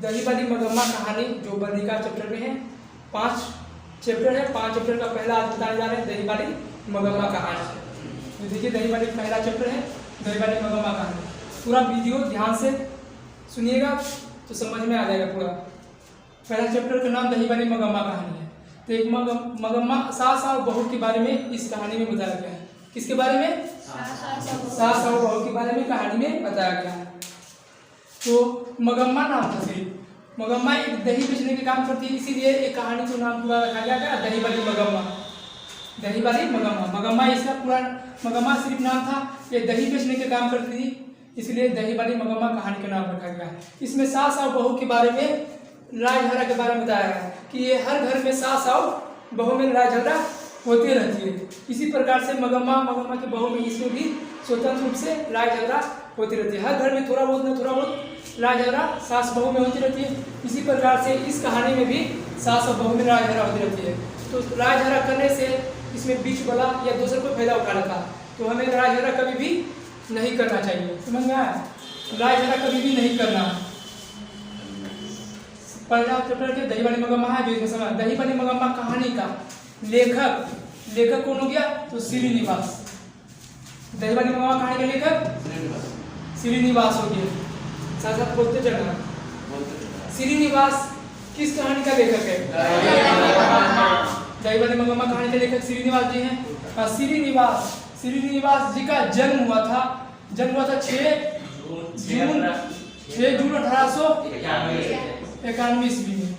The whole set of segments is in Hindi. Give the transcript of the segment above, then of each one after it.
दही वाली मगम्मा कहानी जो बर्णिका चैप्टर में है। 5 चैप्टर है, 5 चैप्टर का पहला आज बताने जा रहे हैं दही वाली मगम्मा कहानी। तो देखिए दही वाली पहला चैप्टर है दही वाली मगम्मा कहानी। पूरा वीडियो ध्यान से सुनिएगा तो समझ में आ जाएगा पूरा। पहला चैप्टर का नाम दही वाली मगम्मा कहानी है। तो एक मगम्मा सास और बहू के बारे में इस कहानी में बताया गया है। किसके बारे में? सास और बहू के बारे में कहानी में बताया गया है। तो मगम्मा नाम था सिर्फ। मगम्मा एक दही बेचने के काम करती है, इसीलिए एक कहानी को नाम पूरा रखा गया है दही वाली मगम्मा। दही वाली मगम्मा, मगम्मा इसका पूरा मगम्मा सिर्फ नाम था। ये दही बेचने के काम करती थी, इसलिए दही वाली मगम्मा कहानी का नाम रखा गया है। इसमें सास और बहू के बारे में लड़ाई झगड़ा के बारे में बताया गया है कि ये हर घर में सास और बहू में लड़ाई झगड़ा होती रहती है। इसी प्रकार से मगम्मा के बहू में इसमें भी स्वतंत्र रूप से लड़ाई झगड़ा होती रहती है। हर घर में थोड़ा बहुत लड़ाई झगड़ा सास बहू में होती रहती है। इसी प्रकार से इस कहानी में भी सास और बहू में लड़ाई झगड़ा होती रहती है। तो लड़ाई झगड़ा करने से इसमें बीच वाला या दूसरे को फायदा उठा लेता है, तो हमें लड़ाई झगड़ा कभी भी नहीं करना चाहिए। समझ में आया? लड़ाई झगड़ा कभी भी नहीं करना। पहला चैप्टर के दही वाली मगम्मा है जो इसमें समझ। दही वाली मगम्मा कहानी का लेखक कौन हो गया? तो श्रीनिवास। दही वाली मगम्मा कहानी का लेखक श्रीनिवास हो गया। साथ साथ बोलते चलना। श्रीनिवास किस कहानी का लेखक है? दही वाली मगम्मा कहानी के लेखक श्रीनिवास जी हैं। श्रीनिवास जी का जन्म हुआ था 6 जून 1891 ईस्वी में।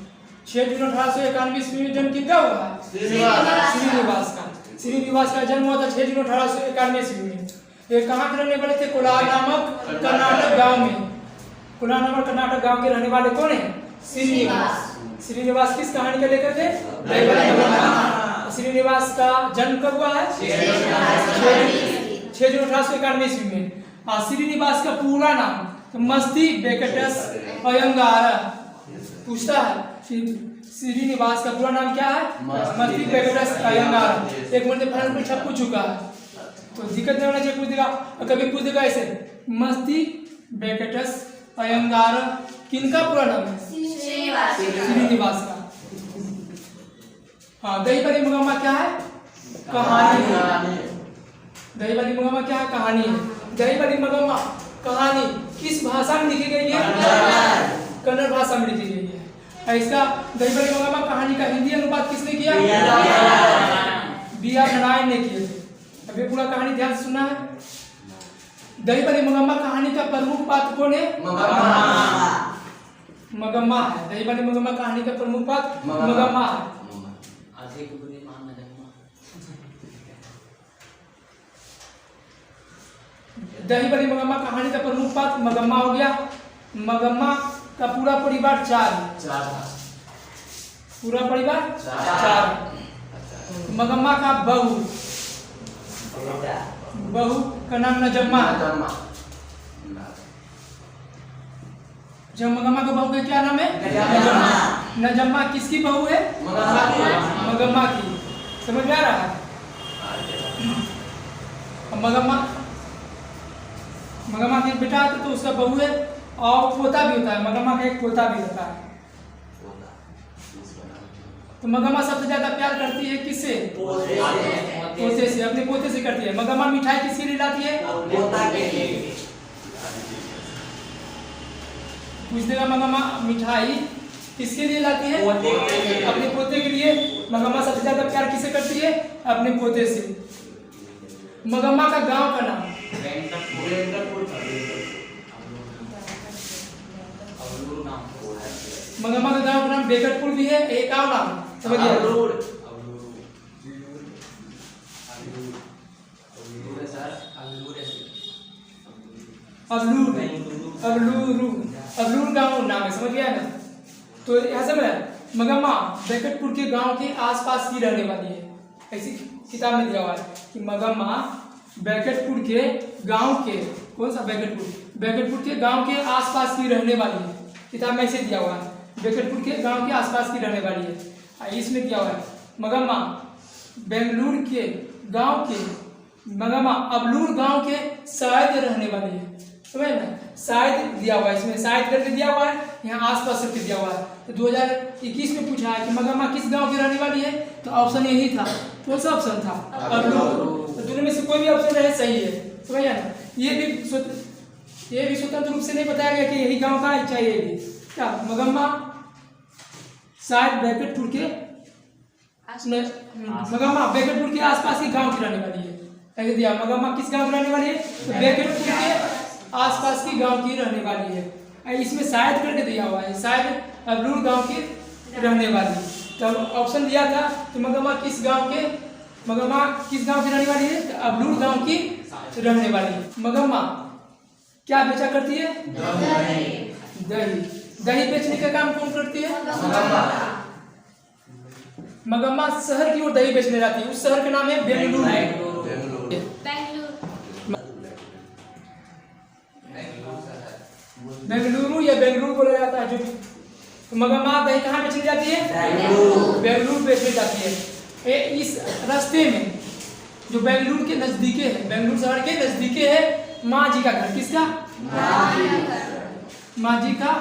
6 जून 1891 ईस्वी में जन्म किसका हुआ? श्रीनिवास का जन्म हुआ था 6 जून 1891 ईस्वी में। ये कहाँ के रहने वाले थे? कोलार नामक कर्नाटक गांव में। कोलार नामक कर्नाटक गांव के रहने वाले कौन है? श्रीनिवास किस कहानी का लेखक थे? श्रीनिवास का जन्म कब हुआ है? 6 जून 1891 ईस्वी में। श्रीनिवास का पूरा नाम मस्ती वेंकटेश अयंगार। पूछता है श्रीनिवास का पूरा नाम क्या है? मस्ती वेंकटेश अयंगार। एक महीने फाइनल परीक्षा पूछ चुका है, तो दिक्कत नहीं होना चाहिए। पूछ देगा, कभी पूछ देगा ऐसे मस्ती वेंकटेश अयंगार किनका पूरा नाम है? श्रीनिवास का। हाँ, दही वाली मगम्मा क्या है? कहानी है। दही वाली मगम्मा क्या है? कहानी है। दही वाली मगम्मा कहानी किस भाषा में लिखी गई है? कन्नड़ भाषा में लिखी गई है। इसका दही वाली मगम्मा कहानी का हिंदी अनुवाद किसने किया? बी आर नारायण ने किए थे। अभी पूरा कहानी ध्यान से सुनना है। दही वाली मगम्मा कहानी का प्रमुख पात्र कौन है? मगम्मा है। दही वाली मगम्मा कहानी का प्रमुख पात्र मगम्मा है। दही वाली मगम्मा कहानी का प्रमुख पात्र मगम्मा हो गया। मगम्मा का पूरा परिवार 4 पूरा परिवार 4। मगम्मा का बहू का नाम नजम्मा। जब मगम्मा का बहू का क्या नाम है? नजम्मा किसकी बहू है? मगम्मा की। समझ में आ रहा है? मगम्मा का एक बेटा है तो उसका बहू है, और पोता भी होता है। मगम्मा का एक पोता भी होता है। तो मगम्मा सबसे ज्यादा प्यार करती है किससे? पोते से। अपने पोते से करती है। मगम्मा मिठाई किसके लिए लाती है? पूछ देगा मगम्मा मिठाई किसके लिए लाती है? अपने पोते के लिए। मगम्मा सबसे ज्यादा प्यार किससे करती है? अपने पोते से। मगम्मा का गांव का नाम? मगम्मा का गांव का नाम बेकटपुर भी है। एक और नाम समझिए, अबलूर गांव नाम है। समझ गया ना? तो यहाँ से मगम्मा बेकटपुर के गांव के आसपास की रहने वाली है। ऐसी किताब में दिया हुआ है कि मगम्मा बेकटपुर के गांव के, कौन सा बेकटपुर के गांव के आसपास की रहने वाली है। किताब में ऐसे दिया हुआ है बेकटपुर के गांव के आसपास की रहने वाली है। इसमें दिया हुआ है मगम्मा बेंगलुरु के गांव के, मगम्मा अबलूर गांव के शायद रहने वाली है। समझ ना? शायद दिया हुआ है, इसमें शायद करके दिया हुआ है, यहाँ आसपास करके दिया हुआ है। तो 2021 में पूछा है कि मगमा किस गांव की रहने वाली है, तो ऑप्शन यही था। कौन सा ऑप्शन था? अबलूर। तो दोनों में से कोई भी ऑप्शन रहे सही है, समझ आया? ये भी स्वतंत्र रूप से नहीं बताया गया कि यही गांव का है, चाहे ये भी क्या मगमा शायद बैकटपुर के मगमा बैकटपुर के आसपास ही गांव की रहने वाली है। ऐसे दिया मगमा किस गांव की रहने वाली है, तो बैकटपुर के आसपास की गांव की रहने वाली है। इसमें शायद करके दिया हुआ है, शायद अबलूर गांव की रहने वाली। तब ऑप्शन दिया था कि मगमा किस गांव की रहने वाली है, तो अबलूर गांव की रहने वाली है। मगमा क्या बेचा करती है? दही। दही बेचने का काम कौन करती है? मगमा शहर की ओर दही बेचने जाती है। उस शहर का नाम है बेंगलुरु। बेंगलुरु या बेंगलुरु बोला जाता है। जो मगमा दही कहाँ बेचने जाती है? बेंगलुरु बेचने जाती है। इस रास्ते में जो बेंगलुरु के नजदीके है, बेंगलुरु शहर के नजदीके है माँ जी का घर। किसका? माँ जी का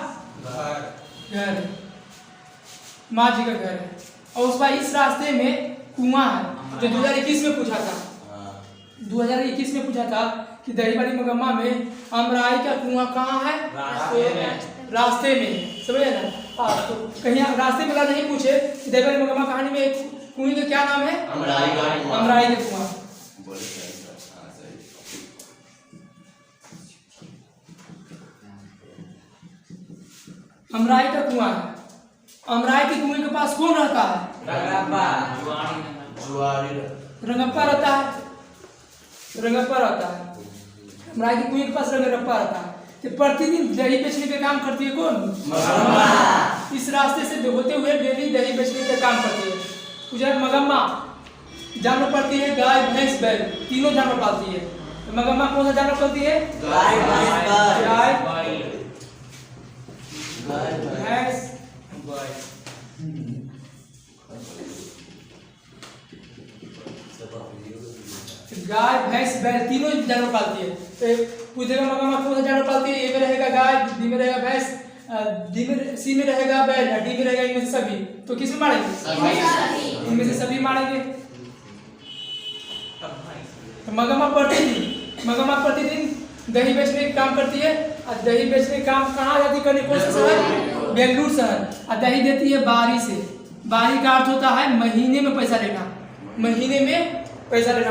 घर। माँ जी का घर है। और उस पर इस रास्ते में कुआं है, जो 2021 में पूछा था। 2021 में पूछा था कि दहीबाड़ी मगमा में अमराई का कुआं कहाँ है? रास्ते में, समझे ना? तो कहीं रास्ते में नहीं पूछे कि दहीबाड़ी मगमा कहानी में कुएं का क्या नाम है? अमराई का कुआं। अमराई का कुआं है। अमराई के कुएं के पास कौन रहता है? रंगप्पा रहता है। रंगप्पा रहता है। अमराई के कुएं के पास रंगप्पा रहता है। तो प्रतिदिन दही बेचने का काम करती है कौन? इस रास्ते से होते हुए डेली दही बेचने का काम करती है। गुजरात मगमा जानवर पालती है, गाय भैंस बैल, तीनों जानवर पालती है। तो मगमा कौन सा जानवर पालती है? गाय भैंस गाय भैंस बैल तीनों जानवर पालती है। तो पूछेगा मगमा कौन सा जानवर पालती है? ए में रहेगा गाय, बी में रहेगा भैंस, सी में रहेगा बैल, डी में रहेगा इनमें से सभी। तो किसमें मारेंगे? इनमें से सभी मारेंगे। तो मगमा प्रतिदिन दही बेचने का काम करती है। और दही बेचने का काम कहाँ जाती करने? कौन सा शहर? बेंगलुरु शहर। और दही देती है बारी से। बारी का अर्थ होता है महीने में पैसा लेना। महीने में पैसा लेना।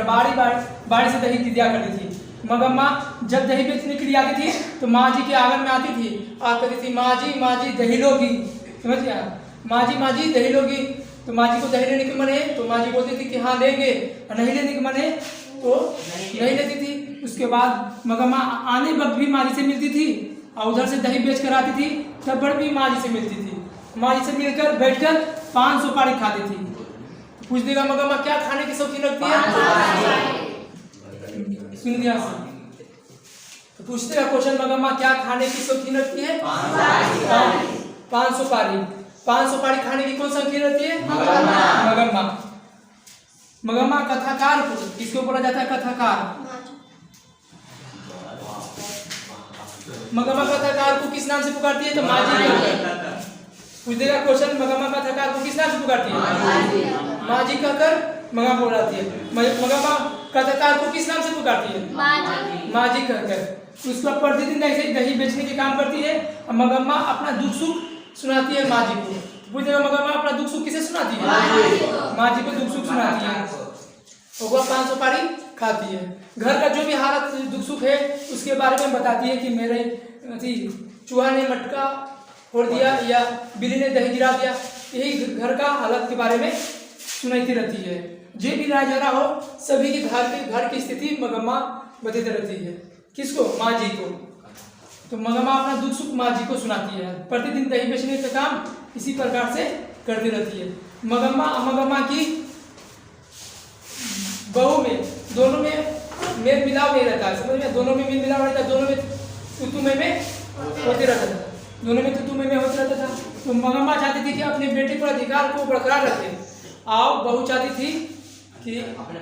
बारी से दही दिया करती थी। मगमा जब दही बेचने के लिए आती थी तो माँ जी के आंगन में आती थी और कहती थी माँ जी दही लोगी। समझ गया? माँ जी दही लोगी। तो माँ जी को दही लेने के मन है तो माँ जी बोलती थी कि हाँ लेंगे, और नहीं लेने के मन है तो नहीं लेती थी। उसके बाद मगमा आने वक्त भी माँ जी से मिलती थी और उधर से दही बेच कर आती थी, तब भी माँ जी से मिलती थी। माँ जी से मिलकर बैठकर 5 सुपारी खाती थी। पूछ देगा मगमा क्या खाने की शौकीन रखती है? सुन लिया। तो पूछते का क्वेश्चन मगमा क्या खाने की शौकीन रखती है? 5 सुपारी। 5 सुपारी खाने की कौन शौकीन रहती है? मगमा कथाकार को किसको बोला जाता है? कथाकार। मगमा कथाकार को किस नाम से पुकारती है? तो माँ जी कहकर। पूछ देगा क्वेश्चन मगमा कथाकार को किस नाम से पुकारती है? माँ जी कहकर मगमा बोलाती है। मगमा कथाकार को किस नाम से पुकारती है? माँ जी कहकर। उसका प्रतिदिन ऐसे दही बेचने के काम करती है और मगमा अपना दुख सुख सुनाती है माँ जी को। पूछ देगा मगमा अपना दुख सुख किसे सुनाती है? माँ जी को दुख सुख सुनाती है। और वह 5 सुपारी खाती है। घर का जो भी हालत दुख सुख है उसके बारे में बताती है कि मेरे चूहा ने मटका फोड़ दिया या बिल्ली ने दही गिरा दिया। यही घर का हालत के बारे में सुनाती रहती है। जो भी राजरा हो सभी के घर की स्थिति मगमा बताती रहती है। किसको? माँ जी को। तो मगमा अपना दुख सुख माँ जी को सुनाती है। प्रतिदिन दही बेचने का काम इसी प्रकार से करती रहती है। मगमा की बहू में दोनों में मेल मिलाव नहीं रहता है। समझ में? दोनों में मेल मिलाव रहता है। दोनों में तुतुमे में होते रहता था। दोनों में तुतुमे में होते रहता था। तो मगमा चाहती थी कि अपने बेटे पर अधिकार को बरकरार रखे और बहू चाहती थी कि अपने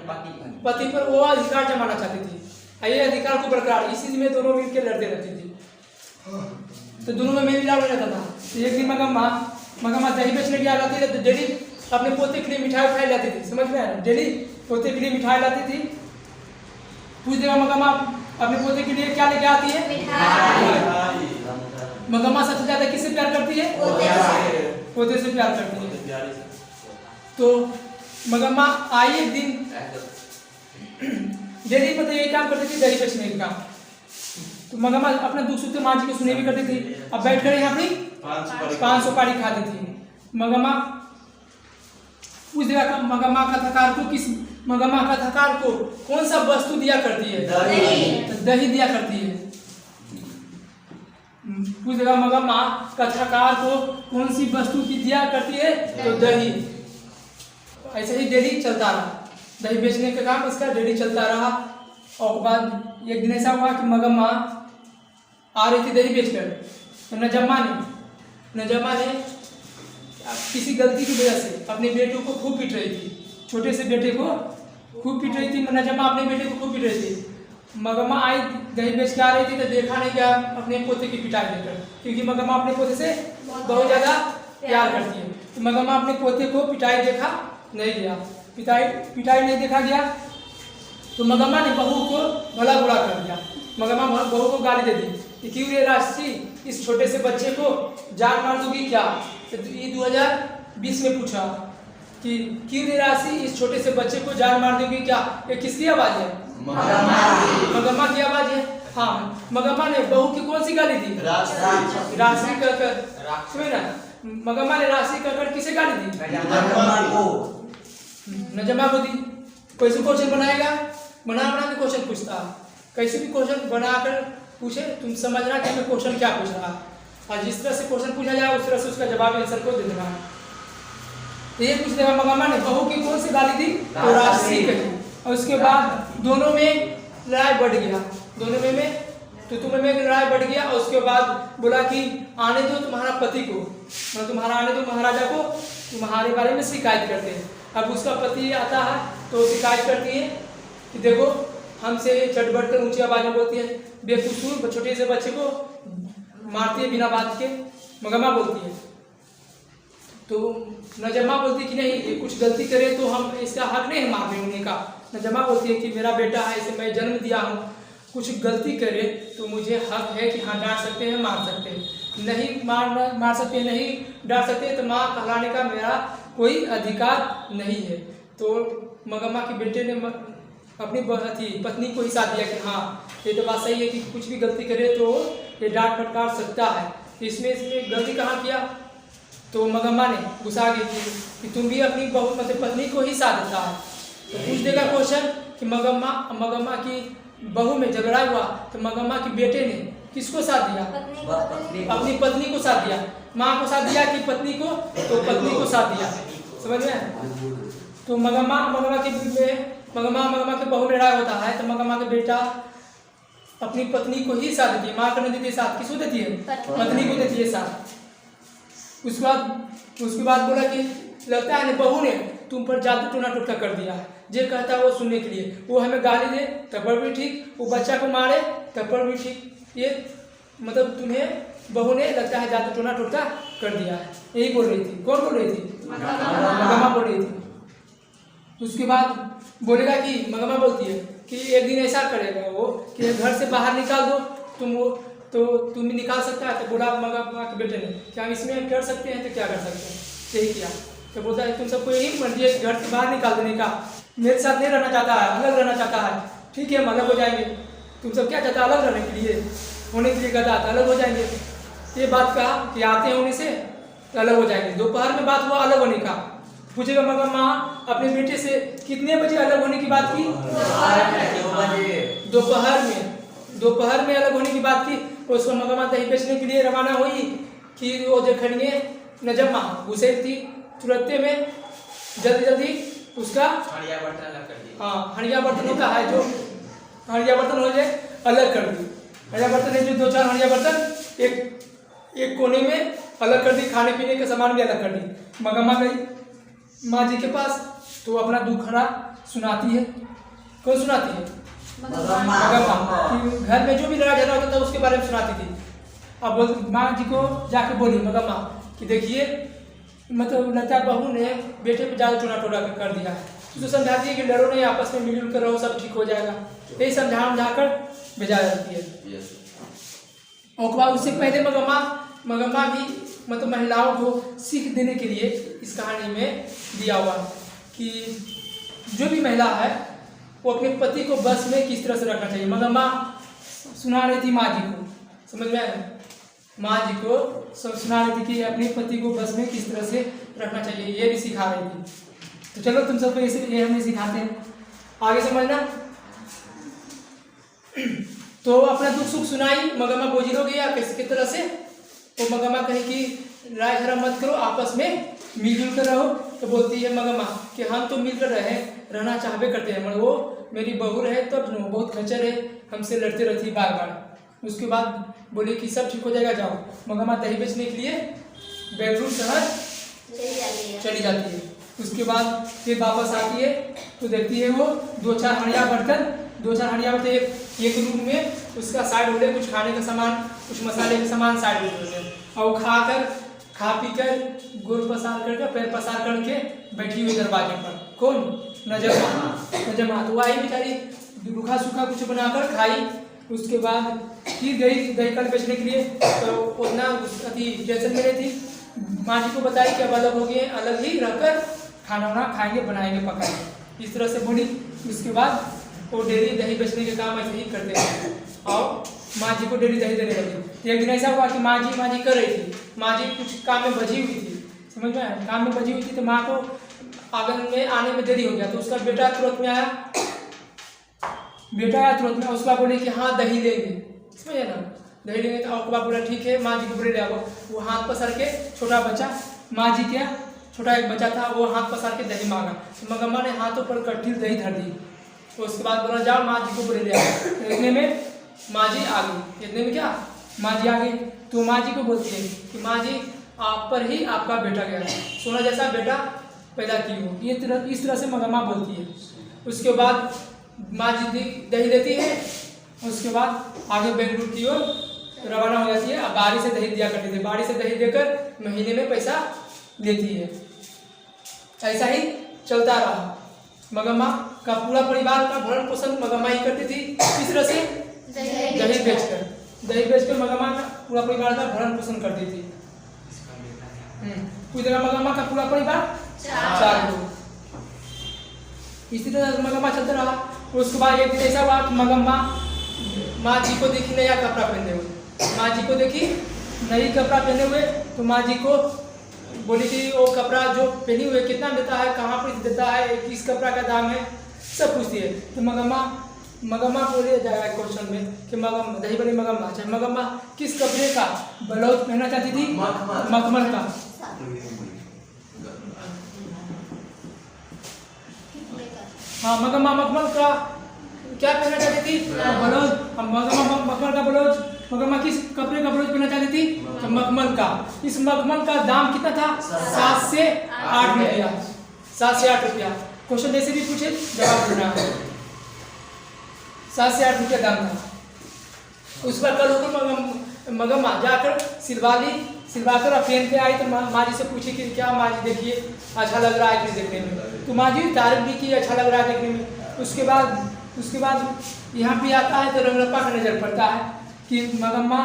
पति पर वो अधिकार जमाना चाहती थी। ये अधिकार को बरकरार, इसी में दोनों मिलकर लड़ते रहती थी। तो दोनों में मेल मिलाप नहीं रहता था। तो एक दिन मगम्मा दही बेचने की आ जाती थी, तो डेली अपने पोते के लिए मिठाई उठाई लाती थी। समझ में आया? डेली पोते के लिए मिठाई लाती थी। पूछ देगा मगम्मा अपने पोते के लिए क्या लेके आती है? मगम्मा सबसे ज्यादा किससे प्यार करती है? पोते से प्यार करती है। तो मगम्मा आई एक दिन डेली मतलब यही काम करती थी, दही बेचने का काम। तो मगम्मा अपना दुख सुख माँ जी को सुने भी करती थी। अब बैठ कर यहाँ अपनी 500 पारी खाती थी। मगम्मा पूछ देगा मगम्मा का थकार को कौन सा वस्तु दिया करती है? दही दिया करती है। पूछ देगा मगम्मा का थकार को कौन सी वस्तु की दिया करती है? तो दही। ऐसे ही डेली चलता रहा, दही बेचने का काम इसका डेली चलता रहा। और बाद एक दिन ऐसा हुआ कि मगम्मा आ रही थी दही बेचकर, तो नजम्मा ने किसी गलती की वजह से अपने बेटे को खूब पीट रही थी। छोटे से बेटे को खूब पीट रही थी। नजम्मा अपने बेटे को खूब पीट रही थी। मगम्मा आई दही बेच के आ रही थी, तो देखा नहीं क्या अपने पोते की पिटाई देकर, क्योंकि मगम्मा अपने पोते से बहुत ज़्यादा प्यार करती है। तो मगम्मा अपने पोते को पिटाई देखा नहीं गया, पिटाई नहीं देखा गया। तो मगम्मा ने बहू को भला बुरा कर दिया। मगम्मा बहू को गाली दे दी कि क्यों रे राशि इस छोटे से बच्चे को जान मार दोगी क्या? तो ये 2020 में पूछा कि क्यों रे राशि इस छोटे से बच्चे को जान मार दोगी क्या? ये किसकी आवाज है? मगम्मा की आवाज है। हाँ, मगम्मा ने बहू की कौन सी गाली दी? राशि कहकर। सुनिए ना, मगम्मा ने राशि कहकर किसे गाली दी? नजम्मा को दी। कैसे क्वेश्चन बनाएगा? बना के क्वेश्चन पूछता, कैसे भी क्वेश्चन बनाकर पूछे, तुम समझना कि मैं क्वेश्चन क्या पूछ रहा, और जिस तरह से क्वेश्चन पूछा जाए उस तरह से उसका जवाब आंसर को दे देना। तो ये पूछ देगा मगम्मा ने बहू की कौन सी गाली दी? तो राशि कही। और उसके बाद दोनों में लड़ाई बढ़ गया, तो तुम्हें में लड़ाई बढ़ गया। और उसके बाद बोला कि आने दो तुम्हारा पति को, मतलब तुम्हारा आने दो महाराजा को, तुम्हारे बारे में शिकायत करते हैं। अब उसका पति आता है तो शिकायत करती है कि देखो हमसे चढ़ बढ़ कर ऊंची आवाज में बोलती है, बेकसूर छोटे से बच्चे को मारती है बिना बात के। मगम्मा बोलती है, तो नजम्मा बोलती है कि नहीं, ये कुछ गलती करे तो हम इसका हक नहीं है मारने उन्हें का। नजम्मा बोलती है कि मेरा बेटा है, इसे मैं जन्म दिया हूँ, कुछ गलती करे तो मुझे हक है कि हाँ डांट सकते हैं, मार सकते हैं, नहीं मार सकते हैं, नहीं डांट सकते हैं, तो माँ कहलाने का मेरा कोई अधिकार नहीं है। तो मगम्मा के बेटे ने अपनी पत्नी को ही साथ दिया कि हाँ ये तो बात सही है कि कुछ भी गलती करे तो ये डांट फटकार सकता है। तो इसमें गलती कहाँ किया? तो मगम्मा ने गुस्सा गई थी कि तुम भी अपनी मतलब पत्नी को ही साथ देता है। तो पूछ देगा क्वेश्चन कि मगम्मा की बहू में झगड़ा हुआ तो मगम्मा के बेटे ने किसको साथ दिया? अपनी पत्नी को साथ दिया। माँ को साथ दिया कि पत्नी को? तो पत्नी को साथ दिया। समझ में? तो मगम्मा के बहू में लड़ाई होता है तो मगम्मा के बेटा अपनी पत्नी को ही साथ देती है, माँ को नहीं देती है साथ। किसको देती है? पत्नी को देती है साथ। उसके बाद बोला कि लगता है बहू ने तुम पर जादू टोना टोटका कर दिया है। जे कहता है वो सुनने के लिए, वो हमें गाली दे तब पर भी ठीक, वो बच्चा को मारे तब पर भी ठीक। ये मतलब तुम्हें बहू ने लगता है जादू टोना टोटका कर दिया है, यही बोल रही थी। कौन बोल रही थी? मगम्मा बोल रही थी। उसके बाद बोलेगा कि मगम्मा बोलती है कि एक दिन ऐसा करेगा वो कि घर से बाहर निकाल दो तुम, वो तो तुम भी निकाल सकता है। तो बोला मगम्मा के बेटे ने क्या हम इसमें कर सकते हैं? तो क्या कर सकते हैं? यही किया। तो बोलता है तुम सबको यही मर्जी है घर से बाहर निकाल देने का, मेरे साथ नहीं रहना चाहता है, अलग रहना चाहता है, ठीक है हम अलग हो जाएंगे। तुम सब क्या चाहता है? अलग रहने के लिए, होने के लिए कहता है अलग हो जाएंगे। ये बात कहा कि आते हैं होने से तो अलग हो जाएंगे। दोपहर में बात हुआ अलग होने का। पूछेगा मगम्मा अपने बेटे से कितने बजे अलग होने की बात की? दोपहर में अलग होने की बात की। उसको मगम्मा दही बेचने के लिए रवाना हुई कि वो देखनिए नजम्मा घुसे थी तुरंते में जल्दी उसका हड़िया बर्तन अलग कर दी। हाँ, हड़िया बर्तन होता है जो हड़िया बर्तन हो जाए अलग कर दी। हड़िया बर्तन है जो 2-4 हड़िया बर्तन एक कोने में अलग कर दी, खाने पीने का सामान भी अलग कर दी। मगम्मा गई माँ जी के पास तो अपना दुखड़ा सुनाती है। कौन सुनाती है? मगम्मा। घर में जो भी लड़ाई झगड़ा होता था उसके बारे में सुनाती थी। अब माँ जी को जाके बोली मगम्मा कि देखिए मतलब लता बहू ने बेटे पे ज़्यादा टोना टोना कर दिया है, तो समझाती है कि लड़ो नहीं, आपस में मिलजुल कर रहो, सब ठीक हो जाएगा। यही समझा कर भेजा जाती है। और बाद उससे पहले मगम्मा भी मतलब महिलाओं को सीख देने के लिए इस कहानी में दिया हुआ है कि जो भी महिला है वो अपने पति को बस में किस तरह से रखना चाहिए। मगम्मा सुना रही थी माँ जी को, समझ में आया, माँ जी को सुना रही थी कि अपने पति को बस में किस तरह से रखना चाहिए, ये भी सिखा रही थी। तो चलो तुम सबको ये हमें सिखाते हैं, आगे समझना। तो अपना दुख सुख सुनाई, मगम्मा बोझिल हो गया किस तरह से, तो मगम्मा कहे कि राय झगड़ा मत करो, आपस में मिलजुल कर रहो। तो बोलती है मगम्मा कि हम तो मिलकर रहना चाहबे करते हैं, मगर वो मेरी बहू रहे तो बहुत खच्चर है, हमसे लड़ते रहती है बार बार। उसके बाद बोले कि सब ठीक हो जाएगा, जाओ। मगम्मा दही बेचने के लिए बेंगलुरु शहर चली जाती है। उसके बाद फिर वापस आती है तो देखती है वो दो चार हंडिया बर्तन एक रूम में उसका साइड हो गए, कुछ खाने का सामान, कुछ मसाले के सामान साइड हो गए, और खा पी कर गोर पसार करके पैर पसार करके बैठी हुई दरवाजे पर। कौन? नजमा। तो आई बेचारी रूखा सूखा कुछ बनाकर खाई। उसके बाद फिर गई दही कल बेचने के लिए, तो उतना अति टेंशन में थी। माँ जी को बताई कि अब अलग हो गए, अलग ही रहकर खाना वाना खाएंगे, बनाएंगे, पकाएंगे, इस तरह से बोली। उसके बाद वो डेली दही बेचने के काम ऐसे ही करते हैं और माँ जी को डेली दही देने लगी। एक दिन ऐसा हुआ कि माँ जी कर रही थी, माँ जी कुछ काम में बजी हुई थी, समझ में आया, काम में बजी हुई थी। तो माँ को आंगन में आने में देरी हो गया, तो उसका बेटा तुरंत में आया, उसके बाद बोले कि हाँ दही देंगे, समझे ना, दही देंगे। तो आपको बोला ठीक है, माँ जी को बोले ले आओ। वो हाथ पसार के छोटा बच्चा, माँ जी क्या छोटा एक बच्चा था, वो हाथ पसार के दही मांगा, तो मगम्मा ने हाथों पर कट्ठी दही धर दी। तो उसके बाद बोला जाओ माँ जी को बोले ले आओ। इतने में माँ जी आ गई, इतने में क्या माँ जी आ गई। तो माँ जी को बोलती है कि माँ जी आप पर ही आपका बेटा गया, सोना जैसा बेटा पैदा की हो, ये इस तरह से मगम्मा बोलती है। उसके बाद माँ जी दही देती है, उसके बाद आगे बेंगलुरु की ओर रवाना हो जाती है। अब बारी से दही दिया करती थी, बारी से दही देकर महीने में पैसा लेती है। ऐसा ही चलता रहा। मगम्मा का पूरा परिवार का भरण पोषण मगम्मा ही करती थी। किस तरह से? दही बेचकर मगम्मा का पूरा परिवार का भरण पोषण करती थी। पूरी तरह मगम्मा का पूरा परिवार 4 लोग। इसी तरह मगम्मा चलता रहा। उसके बाद एक दिन ऐसा हुआ कि मगम्मा माँ जी को देखी नया कपड़ा पहने हुए, नई कपड़ा पहने हुए, तो माँ जी को बोली कि वो कपड़ा जो पहनी हुए कितना देता है, कहाँ पर देता है, किस कपड़ा का दाम है, सब पूछती है। तो मगम्मा बोले जाएगा क्वेश्चन में कि दही बनी मगम्मा किस कपड़े का ब्लाउज पहनना चाहती थी? मखमल का। हाँ, मगम्मा मखमल का क्या पहनना चाहती थी? ब्लाउज। मखमल का ब्लाउज। मगम्मा किस कपड़े का ब्लाउज पहनना चाहती थी? तो मखमल का। इस मखमल का दाम कितना था? 7 से 8 रुपया। 7 से 8 रुपया। क्वेश्चन जैसे भी पूछे जवाब देना है। 7 से 8 रुपया दाम था। उस पर कल होकर मगम्मा जाकर सिलवाकर पहन के आई। तो माँ जी से पूछी कि क्या माँ जी देखिए अच्छा लग रहा है कि देखने में, तो माँ जी तारीफ भी की, अच्छा लग रहा है देखने में। उसके बाद यहाँ भी आता है तो रंगरप्पा का नजर पड़ता है कि मगम्मा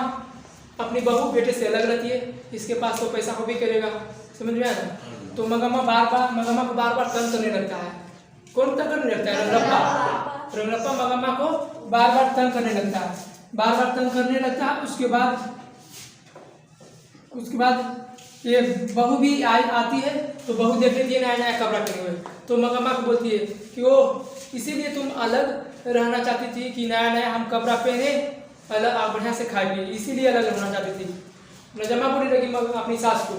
अपनी बहू बेटे से अलग रहती है, इसके पास तो पैसा हो भी करेगा, समझ में आया ना। तो मगम्मा को बार बार तंग करने लगता है। कौन तंग करने लगता है? रंगरप्पा मगम्मा को बार बार तंग करने लगता है। उसके बाद ये बहू भी आती है, तो बहू देख लेती है नया कपड़ा पहने हुए, तो मगम्मा को बोलती है कि वो इसीलिए तुम अलग रहना चाहती थी कि नया हम कपड़ा पहने, अलग आप बढ़िया से खाए पिए, इसीलिए अलग रहना चाहती थी। नजमा बोली लगी अपनी सास को,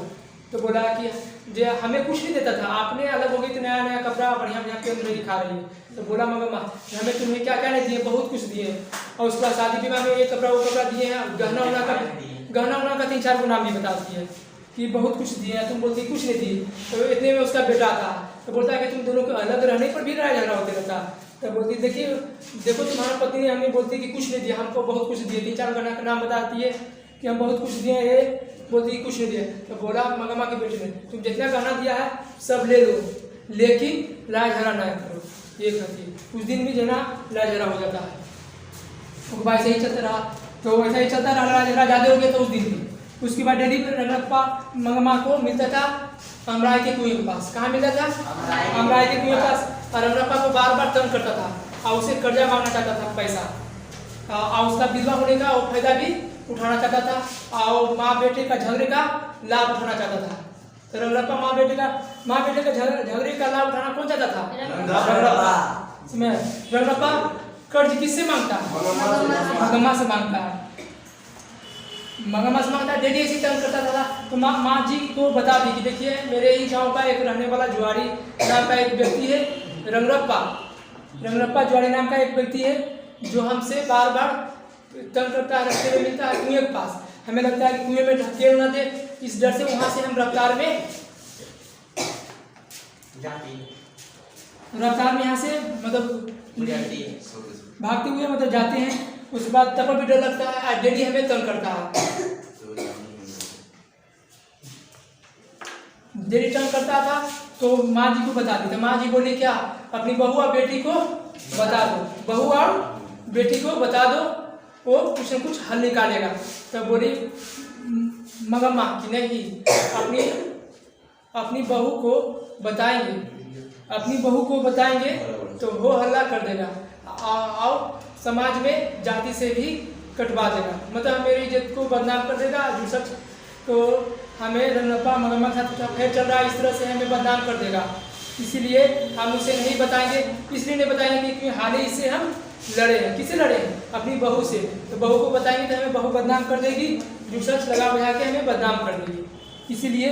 तो बोला कि जो हमें कुछ नहीं देता था, आपने अलग हो गई तो नया कपड़ा बढ़िया पहन रही, खा रही है। तो बोला मगम्मा हमें तुम्हें क्या क्या नहीं दिए, बहुत कुछ दिए, और उसके बाद शादी विवाह में ये कपड़ा वो कपड़ा दिए हैं, गहना उना का 3-4 को नाम भी बताती है कि बहुत कुछ दिए हैं, तुम बोलती कुछ नहीं दी। तो इतने में उसका बेटा था, तो बोलता है कि तुम दोनों को अलग रहने पर भी लड़ाई झगड़ा होते रहता। तो बोलती देखो तुम्हारा पत्नी ने हमें बोलती कि कुछ नहीं दिया, हमको बहुत कुछ दिए, 3-4 गहना का नाम बताती है, कि हम बहुत कुछ दिए, ये बोलती कुछ नहीं दिया। तो बोला मगमा के बेटे ने, तुम जितना गहना दिया है सब ले लो, लेकिन लड़ाई झगड़ा ना करो, ये कहती है। उस दिन भी जो है ना लड़ाई झगड़ा हो जाता है, तो वैसे ही चलता रहा। तो वैसा ही चलता रहा, लड़ाई झगड़ा ज़्यादा हो गया तो उस दिन भी। उसके बाद डेली रंगरप्पा मगमा को मिलता था अमराई के कुएं के पास। कहाँ मिलता था? अमराई के कुएं के पास। और रंगरप्पा को बार बार तंग करता था और उसे कर्जा मांगना चाहता था, पैसा, और उसका विधवा होने का वो फायदा भी उठाना चाहता था, और माँ बेटे का झगड़े का लाभ उठाना चाहता था। तो रंगरप्पा माँ बेटे का झगड़े का लाभ उठाना कौन चाहता था? रंगरप्पा। रंगरप्पा कर्ज किससे मांगता है? मगमा से मांगता है। मगमा से मांगता है, डेली ऐसी तंग करता था। तो माँ जी को बता दी कि देखिए मेरे ही गांव का एक रहने वाला जुआरी नाम का एक व्यक्ति है, रंगरप्पा जुआरी नाम का एक व्यक्ति है, जो हमसे बार बार तंग करता है, रास्ते में मिलता है कुएं के पास। हमें लगता है कि कुएं में ढकेल न दे, इस डर से वहां से हम रफ्तार में यहाँ से मतलब भागते हुए मतलब जाते हैं। उसके बाद तब भी डर लगता है, डेली हमें तंग करता है, डेली तंग करता था। तो माँ जी को बता दी। तो माँ जी बोली क्या? अपनी बहू और बेटी को बता दो, बहू और बेटी को बता दो, वो कुछ न कुछ हल निकालेगा। तो बोली मगमा कि नहीं, अपनी बहू को बताएंगे तो वो हल्ला कर देगा और समाज में जाति से भी कटवा देगा, मतलब मेरी इज्जत को बदनाम कर देगा। जो सच तो हमें रंगरप्पा मगमा के साथ अफेयर चल रहा है, इस तरह से हमें बदनाम कर देगा, इसीलिए हम उसे नहीं बताएंगे। इसलिए नहीं बताएंगे क्योंकि हाल ही इससे हम लड़े हैं। किससे लड़े हैं? अपनी बहू से। तो बहू को बताएंगे तो हमें बहू बदनाम कर देगी, जो सच लगा बुझा के हमें बदनाम कर देगी, इसीलिए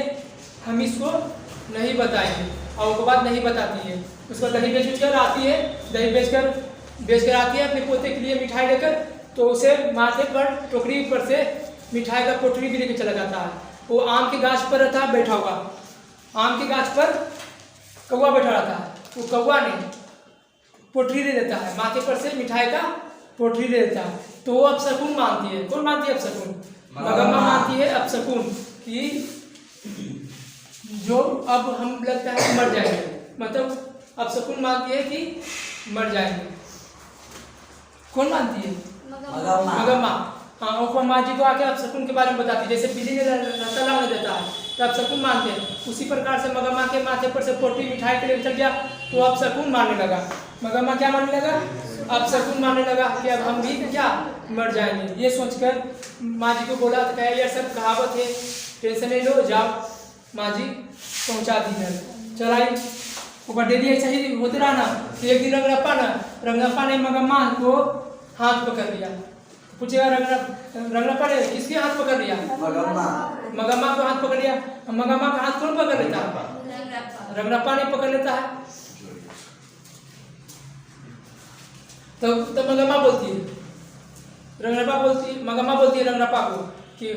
हम इसको नहीं बताएंगे। और वो बात नहीं बताती है, उसको दही बेच कर आती है, दही बेच कर आती है अपने पोते के लिए मिठाई लेकर। तो उसे माथे पर टोकरी पर से मिठाई का पोटली भी लेकर चला जाता है। वो आम के गाछ पर रहता है बैठा हुआ, आम के गाछ पर कौवा बैठा रहता है। वो कौवा ने पोटली ले लेता है, माथे पर से मिठाई का पोटली ले लेता है। तो वो अपशकुन मानती है। कौन मानती है? अपशकुन। मगमा मानती है अपशकुन कि जो अब हम लगता है मर जाएंगे, मतलब अपशकुन मानती है कि मर जाएंगे। कौन मानती है? मगमा। हाँ, वो माँ जी को आके अपशकुन के बारे में बताती है। जैसे बिल्ली ने रास्ता लाने देता है तो अपशकुन मानते हैं, उसी प्रकार से मगमा के माथे पर से पोटली मिठाई के लिए चल गया तो अपशकुन मानने लगा। मगमा क्या मानने लगा? अपशकुन मानने लगा कि अब हम भी क्या मर जाएंगे। ये सोचकर माँ जी को बोला तो यार सब कहावत है, टेंशन नहीं लो, जाओ। माँ जी पहुँचा दी घर, चलाई। वो डेली ऐसा ही होते रहा ना। तो एक दिन रंगरप्पा ने मगमा को हाथ पकड़ लिया। पूछेगा रंगरप्पा ने किसके हाथ पकड़ लिया? मगमा को हाथ पकड़ लिया। मगमा का हाथ कौन पकड़ लेता है? रंगरप्पा ने पकड़ लेता है। तो मगमा बोलती है, मगमा बोलती है रंगरप्पा को कि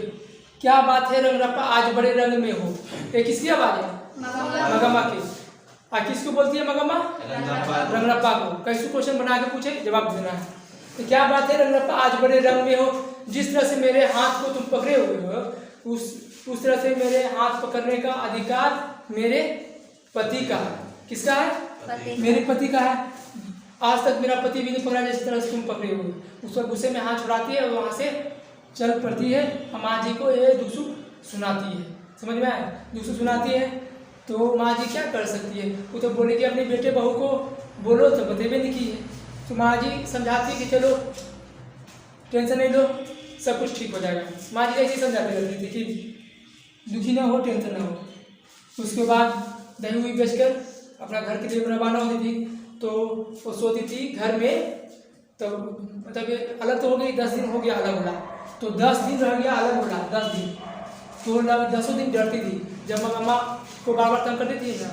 क्या बात है रंगरप्पा, आज बड़े रंग में हो। ये किसकी आवाज है? मगमा की। किसको बोलती है मगमा? रंगरप्पा को। कैसे क्वेश्चन बना के पूछे, जवाब देना है। तो क्या बात है रंगरप्पा, आज बड़े रंग में हो, जिस तरह से मेरे हाथ को तुम पकड़े हुए हो उस तरह से मेरे हाथ पकड़ने का अधिकार मेरे पति का है। किसका है? मेरे पति का है। आज तक मेरा पति भी नहीं पकड़ा जिस तरह से तुम पकड़े हुए। उसका गुस्से में हाथ छुड़ाती है और वहाँ से चल पड़ती है। माँ जी को ये दुख सुख सुनाती है, समझ में आया? दुख सुख सुनाती है तो माँ जी क्या कर सकती है? वो तो बोलेगी अपने बेटे बहू को बोलो, तो बतेबे नहीं की है। तो माँ जी समझाती है कि चलो टेंशन नहीं लो, सब कुछ ठीक हो जाएगा। माँ जी ऐसे ही समझाते रहती थी कि दुखी ना हो, टेंशन ना हो। उसके बाद दही हुई बेचकर अपना घर के लिए रवाना होती थी। तो वो सोती थी घर में, तो मतलब अलग तो हो गई, 10 दिन हो गया अलग होला, तो 10 दिन रह गया अलग होला, 10 दिन। तो 10 दिन डरती थी जब मगमा को बार बार तंग करती थी ना,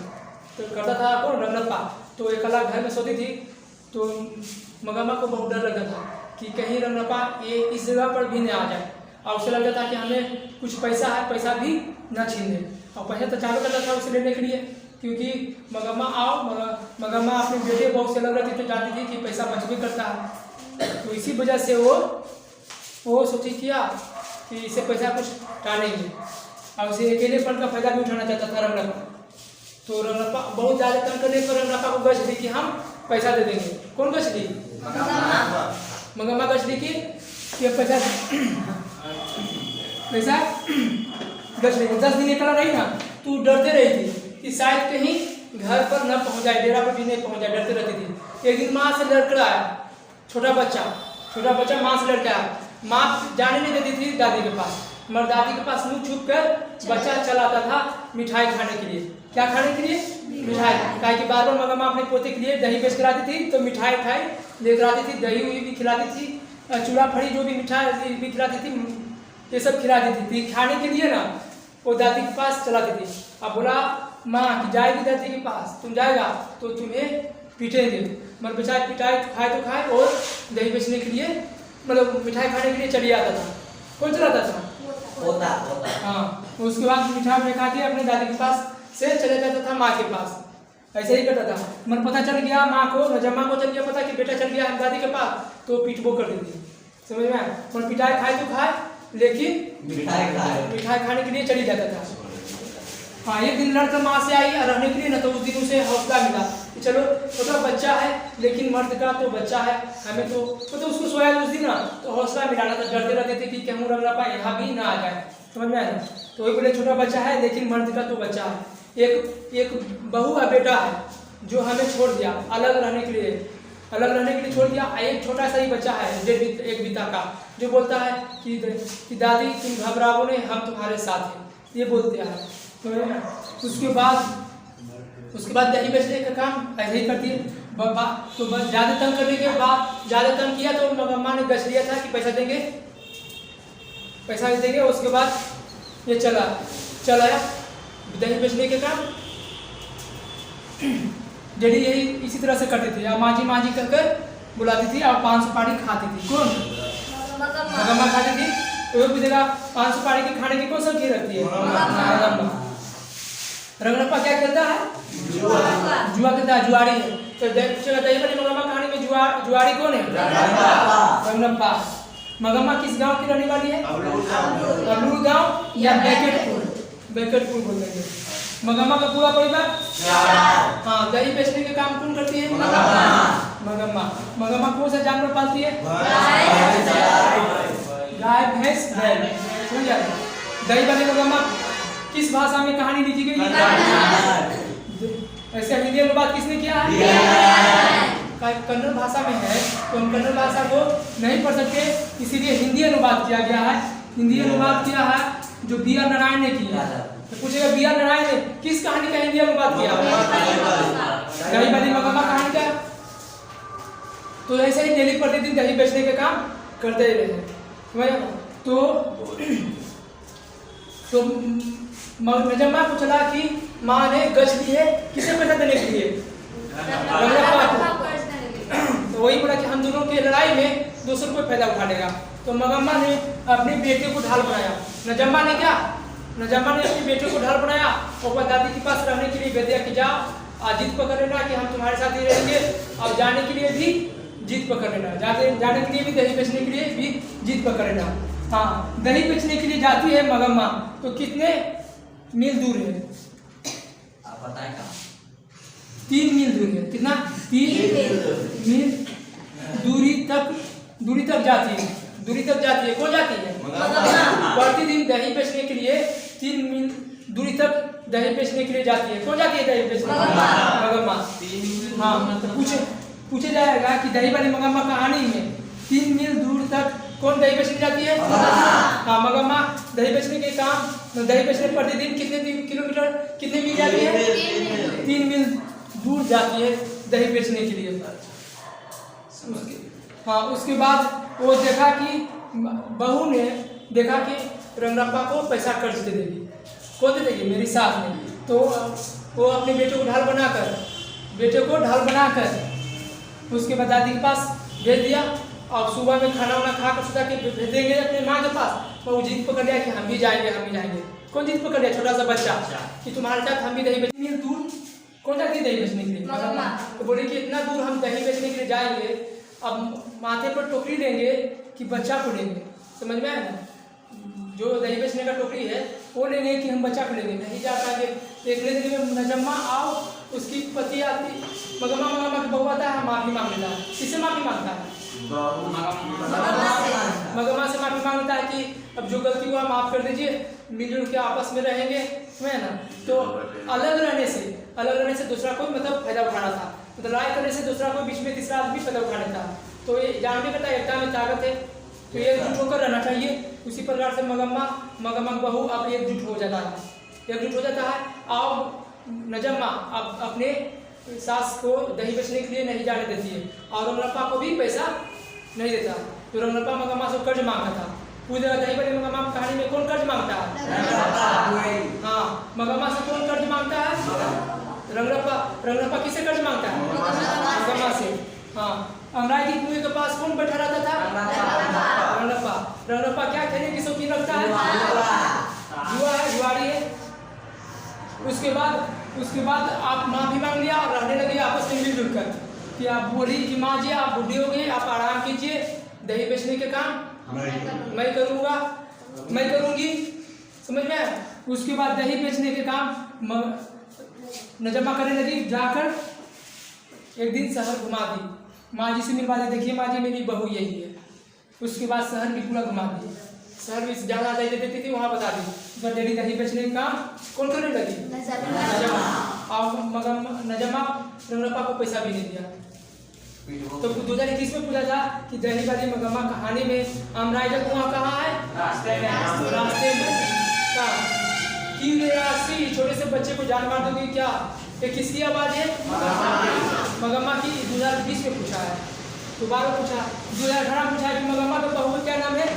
तो करता था कौन? रंगरप्पा। तो एक अलग घर में सोती थी। तो मगमा को बहुत डर लगता था कि कहीं रंगरप्पा ये इस जगह पर भी न आ जाए, और उसे लगता था कि हमें कुछ पैसा है, पैसा भी न छीन ले। और पैसा तो चालू करता था उसे लेने के लिए, क्योंकि मगमा अपने बेटे बहू से लग रही थी तो जानती थी कि पैसा बच भी करता है। तो इसी वजह से वो सोची किया कि इससे पैसा कुछ टालेंगे, और उसे अकेलेपन का फायदा भी उठाना चाहता था रंगरप्पा। तो रंगरप्पा बहुत ज़्यादा तंग करने पर रंगरप्पा को गश दी कि हम पैसा दे देंगे। कौन गश दी? मंगम्मा गश दी कि पैसा गश दी। 10 दिन निकला रही ना, तू डरते रही थी कि शायद कहीं घर पर न पहुंच जाए, डेरा पर भी नहीं पहुंच जाए, डरते रहती थी। एक दिन माँ से लड़कर आया छोटा बच्चा माँ से लड़कर आया। माँ जाने नहीं देती थी दादी के पास, मगर दादी के पास मुँह छुप कर बच्चा चला आता था मिठाई खाने के लिए। क्या खाने के लिए? मिठाई। कहा कि बार बार मंगम्मा अपने पोते के लिए दही बेच कराती थी, तो मिठाई लेकर आती थी, दही हुई भी खिलाती थी, चूड़ा फड़ी जो भी मिठाई भी खिलाती थी, ये सब खिलाती थी। खाने के लिए ना वो दादी के पास चलाती थी। अब बोला माँ कि जाएगी दादी के पास, तुम जाएगा तो तुम्हें पीटेंगे। मगर बेचारा पिटाई तो खाए और दही बेचने के लिए, मतलब मिठाई खाने के लिए चली आता था। कौन चलाता था? होता। हाँ, उसके बाद मिठाई खा के अपने दादी के पास से चले जाता था माँ के पास। ऐसे ही करता था। मगर पता चल गया माँ को, नजम्मा को चल गया पता कि बेटा चल गया दादी के पास, तो पीटबो कर देती। समझ में आया? मगर पिटाई खाए तो खाए, लेकिन मिठाई खाने के लिए चली जाता था। हाँ, एक दिन लड़कर माँ से आई रहने के लिए ना, तो उस दिन उसे हौसला मिला कि चलो छोटा बच्चा है लेकिन मर्द का तो बच्चा है, हमें तो उसको सोया उस दिन ना, तो हौसला मिलाना था। डरते रहते थे कि कहूँ रंगरप्पा यहाँ भी ना आ जाए। समझ में आया? तो वही बोले छोटा बच्चा है लेकिन मर्द का तो बच्चा है। एक बहू है, बेटा है, जो हमें छोड़ दिया अलग रहने के लिए छोड़ दिया। एक छोटा सा ही बच्चा है 1 बीता का, जो बोलता है कि दादी तुम घबराओ नहीं, हम तुम्हारे साथ हैं, ये बोलते हैं। तो उसके बाद दही बेचने का काम ऐसे ही करती है। तो बस ज़्यादा तंग करने के बाद, ज़्यादा तंग किया तो मंगम्मा ने गश लिया था कि पैसा देंगे। उसके बाद ये चलाया दही बेचने के काम। जेडी यही इसी तरह से करती थी। अब माजी कहकर बुलाती थी और 5 सुपारी खाती थी। कौन? मंगम्मा खाती थी। तो भी जगह 5 सुपारी की खाने की कौन सा खीर रखती है? मंगम्मा। रंगरप्पा क्या खेलता है? जुआ खेलता है, जुआरी है। तो दही बड़ी मंगम्मा कहानी में जुआरी कौन है? रंगरप्पा। मंगम्मा किस गांव की रहने वाली है? अबलूर गांव या बेकेटपुर बोल देंगे। मंगम्मा का पूरा परिवार? हाँ। दही बेचने के काम कौन करती है? मंगम्मा कौन सा जानवर पालती है? गाय, भैंस, बैल। दही वाली मंगम्मा किस भाषा में कहानी लिखी गई? ऐसे हिंदी अनुवाद किसने किया है? कन्नड़ भाषा में है, तो हम कन्नड़ भाषा को नहीं पढ़ सकते, इसीलिए हिंदी अनुवाद किया गया है। हिंदी अनुवाद किया है जो B.R. नारायण ने किया। तो पूछेगा B.R. नारायण ने किस कहानी का हिंदी अनुवाद किया? दही वाली मंगम्मा कहानी का। तो ऐसे ही डेली प्रतिदिन दही बेचने के काम करते ही रहे। तो नजम्मा को चला कि माँ ने गश दी है किसे पैसा देने के लिए? रंगरप्पा को। तो वही बोला कि हम दोनों की लड़ाई में 200 रुपये फायदा उठा लेगा। तो मंगम्मा ने अपने बेटे को ढाल बनाया। नजम्मा ने अपने बेटे को ढाल बनाया और दादी के पास रहने के लिए भेज दिया कि जाओ जिद पकड़ लेना कि हम तुम्हारे साथ ही रहेंगे, और जाने के लिए भी जिद पकड़ लेना, जाने के लिए भी दही बेचने के लिए भी जिद पकड़ लेना। हाँ, दही बेचने के लिए जाती है मंगम्मा, तो कितने मील दूर है? आप बताएं। 3 मील दूर है। कितना? 3 मील दूरी तक जाती है। कौन जाती है? प्रतिदिन दही बेचने के लिए 3 मील दूरी तक दही बेचने के लिए जाती है। कौन जाती है दही बेचने? मंगम्मा। हाँ, तो पूछे जाएगा कि दही वाली मंगम्मा कहानी में 3 मील दूर तक कौन दही बेचने जाती है? हाँ, मंगम्मा दही बेचने के काम, दही बेचने प्रतिदिन कितने मील जाती है? 3 मील दूर जाती है दही बेचने के लिए। हाँ, उसके बाद वो देखा कि बहू ने देखा कि रंगरप्पा को पैसा कर्ज दे देगी। कौन दे देगी? मेरी सास ने। तो वो अपने बेटे को ढाल बनाकर उसके बाद दादी के पास भेज दिया, और सुबह में खाना वाना खा कर सुधा के भेज देंगे अपने माँ के पास। वो जिद पकड़ लिया कि हम भी जाएंगे। कौन जिद पकड़ लिया? छोटा सा बच्चा, कि तुम्हारे साथ हम भी दही बेचने। दूर कौन जाती है दही बेचने के लिए? तो बोले कि इतना दूर हम दही बेचने के लिए जाएंगे, अब माथे पर टोकरी लेंगे कि बच्चा को लेंगे। समझ में आया ना? जो दही बेचने का टोकरी है वो लेंगे कि हम बच्चा को लेंगे, नहीं जा पाएंगे। देखने देने में नजम्मा आओ, उसकी पति आती, मगम्मा की बहू आता है, माफी मांग लेता है। किससे माफी मांगता है? मगम्मा से माफी मांगता है कि अब जो गलती हुआ माफ कर दीजिए, मिलजुल के आपस में रहेंगे, है ना। तो अलग रहने से दूसरा कोई मतलब फायदा उठाना था, मतलब लड़ाई करने से दूसरा कोई बीच में तीसरा आदमी फायदा उठाना था। तो ये जानने का एकता में ताकत है, तो ये एकजुट होकर रहना चाहिए। उसी प्रकार से मगम्मा की बहू अब एकजुट हो जाता है। अब नजम्मा अब अपने सास को दही बेचने के लिए नहीं जाने देती है और रंगरप्पा को भी पैसा नहीं देता। तो रंगरप्पा मगम्मा से कर्ज मांगा था। पूरे दही वाली मगम्मा की कहानी में कौन कर्ज मांगता है? हाँ, मगम्मा से कौन कर्ज मांगता है? रंगरप्पा किससे कर्ज मांगता है? मगम्मा से। हाँ, अंगराई की कुएं के पास कौन बैठा रहता था? रंगरप्पा क्या खेलने की शौकीन रखता है? जुआ है, जुआरी है। उसके बाद आप माफी मांग लिया और रहने लगे आपस में मिलजुल कर कि आप बोली कि माँ जी आप बुढ़ी हो गई, आप आराम कीजिए, दही बेचने के काम मैं करूँगी, समझ में। उसके बाद दही बेचने के काम नजम्मा करने लगी। जाकर एक दिन शहर घुमा दी, माँ जी से मिलवा दी, देखिए माँ जी मेरी बहू यही है। उसके बाद शहर भी पूरा घुमा दी, शहर में जहाँ दही देती थी वहाँ बता दी। डेली दही बेचने का काम कौन करने लगी? नजम्मा। और नजम्मा रंगरप्पा को पैसा भी नहीं दिया। तो 2021 में पूछा था कि दही वाली मगम्मा कहानी में अमराई का कुआं कहाँ है? रास्ते में। छोटे से बच्चे को जान मार दोगे क्या? ये किसकी आवाज है? मगम्मा की। 2020 में पूछा है, दोबारा पूछा 2018 पूछा है कि मगम्मा का बहू क्या नाम है?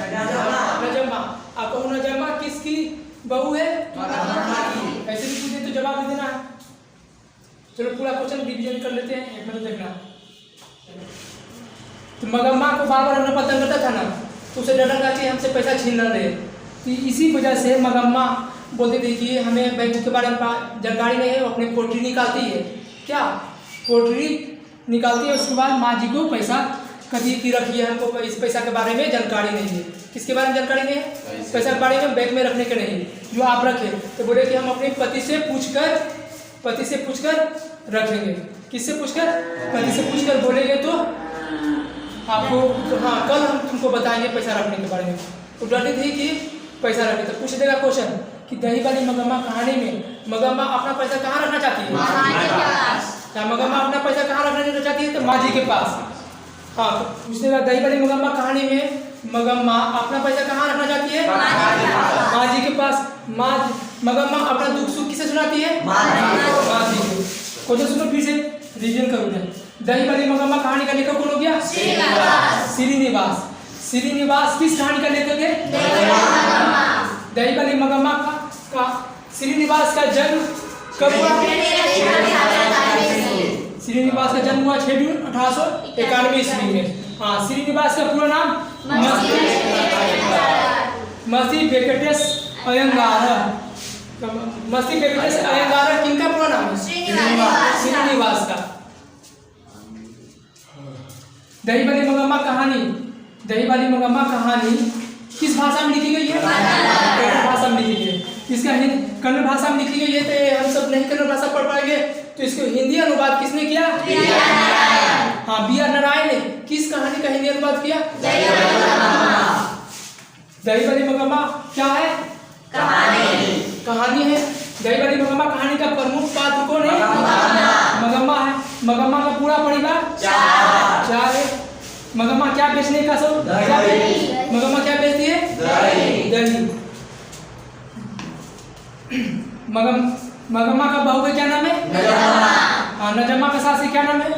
नजम्मा। आप कहूँ नजम्मा किसकी बहू है? ऐसे भी पूछे तो जवाब दे देना है। चलो पूरा क्वेश्चन रिवीजन कर लेते हैं, एक मिनट देखना। तो मगम्मा को बार बार रंगरप्पा तंग करता था ना, तो उसे डर लगा कि हमसे पैसा छीन न ले। तो इसी वजह से मगम्मा बोलती थी कि हमें बैंक के बारे में जानकारी नहीं है, वो अपनी पोल्ट्री निकालती है। क्या पोल्ट्री निकालती है? उसके बाद माँ जी को पैसा कभी की रखी है, हमको इस पैसा के बारे में जानकारी नहीं है। किसके बारे में जानकारी नहीं है? पैसा के बारे में, बैंक में रखने के नहीं, जो आप रखे। तो बोले कि हम अपने पति से पूछकर रखेंगे। किससे पूछकर? पति से पूछकर बोलेंगे तो आपको, हाँ कल हम तुमको बताएंगे पैसा रखने के बारे में। तो डरती थी कि पैसा रखे। तो पूछ देगा क्वेश्चन कि दही वाली मगम्मा कहानी में मगम्मा अपना पैसा कहाँ रखना चाहती है? क्या मगम्मा अपना पैसा कहाँ रखना चाहती है? तो माँ जी के पास। हाँ, पूछ देगा दही वाली मगम्मा कहानी में मगम्मा अपना पैसा कहाँ रखना चाहती है? माँ जी के पास। मगम्मा अपना दुख सुख किसे सुनाती है? माँ जी को। क्वेश्चन सुनो फिर से, रिवीजन करूँगा। दही वाली मगम्मा कहानी का लेखक कौन हो गया? श्रीनिवास किस कहानी का लेखक है? दही वाली मगम्मा का श्रीनिवास का जन्म कब हुआ? श्रीनिवास का जन्म हुआ 6 जून 1891 ईस्वी में। हाँ, श्रीनिवास का पूरा नाम मसी वेंकटेश अयंगार। मसी वेंकटेश अयंगार किनका पूरा नाम है? श्रीनिवास का। दही वाली मगम्मा कहानी किस भाषा में लिखी गई है? कन्नड़ भाषा में लिखी गई है। इसका कन्नड़ भाषा में लिखी गई है, तो हम सब नहीं कन्नड़ भाषा पढ़ पाएंगे, तो इसको हिंदी अनुवाद किसने किया? हाँ, B.R. नारायण ने। किस कहानी का हिंदी अनुवाद किया? दही वाली मगम्मा क्या है? कहानी है। दही वाली मगम्मा कहानी का प्रमुख पात्र कौन है? मगम्मा है। मगम्मा का पूरा परिवार 4 है। मगम्मा क्या बेचने का सब? मगम्मा क्या बेचती है? दही। मगम्मा का बहू का क्या नाम है? हाँ, नजम्मा का सास क्या नाम है?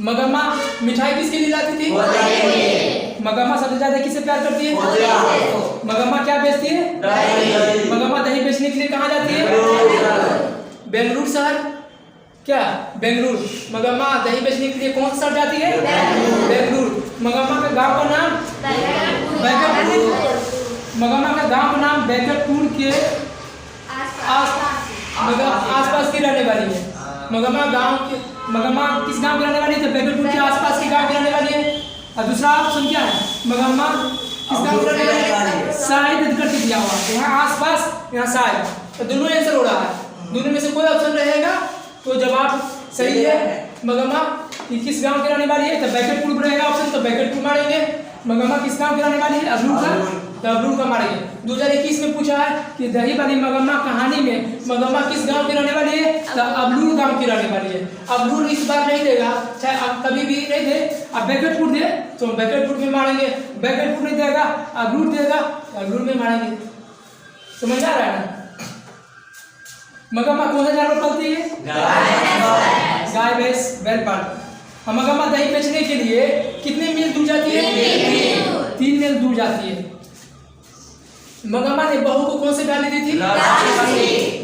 मगम्मा मिठाई किसके लिए लाती थी? मगम्मा सबसे ज्यादा किससे प्यार करती है? मगम्मा क्या बेचती है? मगम्मा दही बेचने के लिए कहाँ जाती है? बेंगलुरु शहर। क्या? बेंगलुरु। मगम्मा दही बेचने के लिए कौन सा शहर जाती है? बेंगलुरु। मगम्मा का गांव का नाम बैकटपुर। मगम्मा का गांव का नाम बैकटपुर के आसपास की रहने वाली है। मगम्मा किस गांव की रहने वाली है? बैकटपुर के आसपास के गांव की रहने वाली है। और दूसरा ऑप्शन क्या है? मगम्मा किस गांव की रहने वाली है? शायद करके दिया हुआ है, यहाँ आसपास, यहाँ शायद, तो दोनों आंसर हो रहा है। दोनों में से कोई ऑप्शन रहेगा तो जवाब सही है। मगमा किस गांव की रहने वाली है, तो ब्रैकेट पुट रहेगा ऑप्शन, तो ब्रैकेट पुट मारेंगे। मगमा किस गांव की रहने वाली है, अबलूर का, तो अबलूर का मारेंगे। 2021 में पूछा है कि दही वाली मगमा कहानी में मगमा किस गांव की रहने वाली है, तो अबलूर गांव की रहने वाली है। अबलूर इस बार नहीं देगा, चाहे अब कभी भी नहीं दे, अब ब्रैकेट पुट दे तो ब्रैकेट पुट में मारेंगे, ब्रैकेट पुट नहीं देगा, अबलूर देगा, अबलूर में मारेंगे। समझ आ रहा है ना? मगमा कौन सा जानवर पालती है? गाय, भैंस, बैल पाल। मगमा दही बेचने के लिए कितने मील दूर जाती है? 3 मील दूर जाती है। मगमा ने बहू को कौन से गाली दी थी?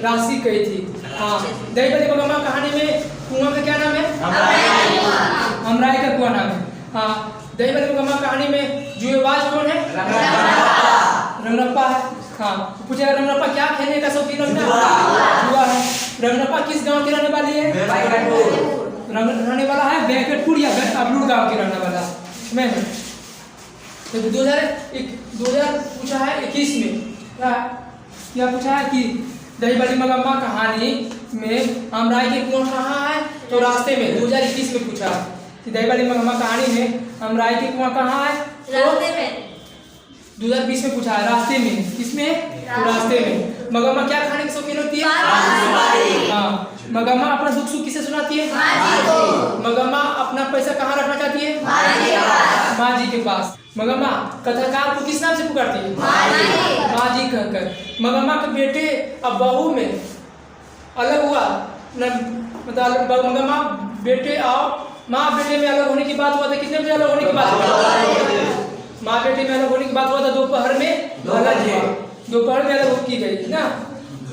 राशि कही थी। हाँ, दही वाली मगमा कहानी में कुआं का क्या नाम है? हमराई का कुआं नाम है। हाँ, दही वाली मगमा कहानी में जुएबाज कौन है? रंगरप्पा है। हाँ, पूछेगा रंगरप्पा क्या खेलने का शौकीन है? जुआ है। रंगरप्पा किस गांव की रहने वाली है? रहने वाला है बैकटपुर या अबलूर गांव की रहने वाला मैं। तो 2000 पूछा है 21 में क्या पूछा है कि दही वाली मगमा कहानी में हमराई के कुआं कहाँ है, तो रास्ते में। 2021 में पूछा कि दही वाली मगमा कहानी में हमराई के कुआं कहाँ है, रास्ते में। 2020 में पूछा है रास्ते में, किसमें? तो रास्ते में। मगमा क्या खाने की शौकीन होती है? हाँ, मगमा अपना दुख सुख किसे सुनाती है? मगमा अपना पैसा कहाँ रखना चाहती है? माँ जी के पास। मगमा कथाकार को किस नाम से पुकारती है? माँ जी कहकर। मगमा के बेटे अब बहू में अलग हुआ न, मतलब मगमा बेटे और माँ बेटे में अलग होने की बात हुआ था। कितने बजे अलग होने की बात हुआ? माँ बेटे में अलग होने की बात हुआ था दोपहर में, दोपहर में अलग की गई ना।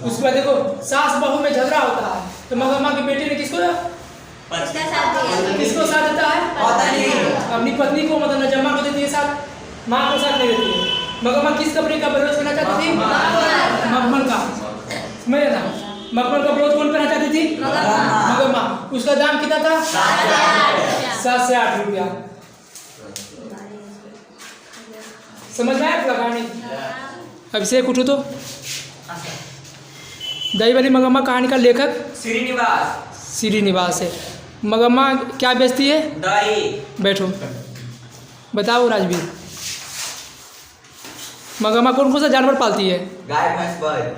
उसके बाद देखो सास बहू में झगड़ा होता है, तो मगमा के बेटे ने किसको साथ देता है? अपनी पत्नी को, मतलब नजम्मा को देती है साथ, माँ को साथ नहीं देती है। मगमा किस कपड़े का बलोच पहनना चाहती थी? मखमल का। समझ ना, मखमल का बलोच कौन पहनना चाहती थी? मगमा। उसका दाम कितना था? 7 से 8 रुपया। समझ में आया कहानी? अभिषेक उठो तो। दही वाली मगमा कहानी का लेखक श्रीनिवास है। मगमा क्या बेचती है? दही। बैठो, बताओ राजवीर। मगमा कौन कौन सा जानवर पालती है? गाय, भैंस, बैल।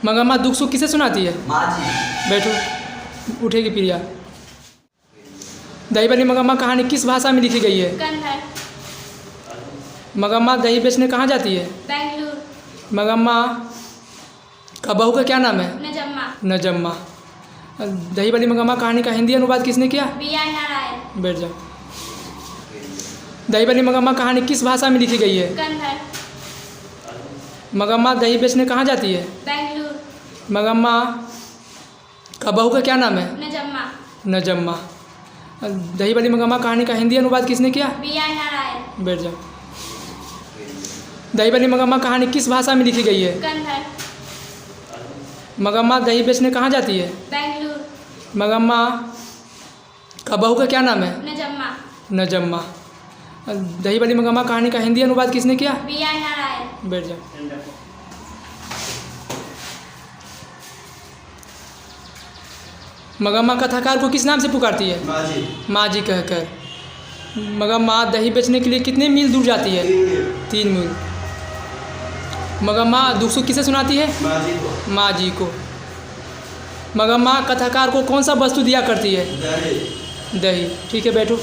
मगमा दुख सुख किसे सुनाती है? माँ जी। बैठो, उठेगी प्रिया। दही वाली मगमा कहानी किस भाषा में लिखी गई है? कन्नड़। मगमा दही बेचने कहाँ जाती है? बेंगलुरु। मगमा का बहू का क्या नाम है? नजम्मा। नजम्मा। दही वाली मगमा कहानी का हिंदी अनुवाद किसने किया? B.I. नारायण। बैठ जाओ। दही वाली मगमा कहानी किस भाषा में लिखी गई है? कन्नड़। मगमा दही बेचने कहाँ जाती है? बेंगलुरु। मगमा का बहू का क्या नाम है? नजम्मा। नजम्मा। दही वाली मगमा कहानी का हिंदी अनुवाद किसने किया? B.I. नारायण। बैठ जाओ। दही वाली मगमा कहानी किस भाषा में लिखी गई है? कन्नड़। मगमा दही बेचने कहाँ जाती है? बेंगलुरु। मगमा का बहू का क्या नाम है? नजम्मा। नजम्मा। दही वाली मगमा कहानी का हिंदी अनुवाद किसने किया? B.I. नारायण। बैठ जाओ। मगमा कथाकार को किस नाम से पुकारती है? माँ जी। माँ जी कहकर। मगमा दही बेचने के लिए कितने मील दूर जाती है? 3 मील। मगमा दुख सुख किसे सुनाती है? माँ जी को। माँ जी को। मगमा कथाकार को कौन सा वस्तु दिया करती है? दही। दही। ठीक है, बैठो।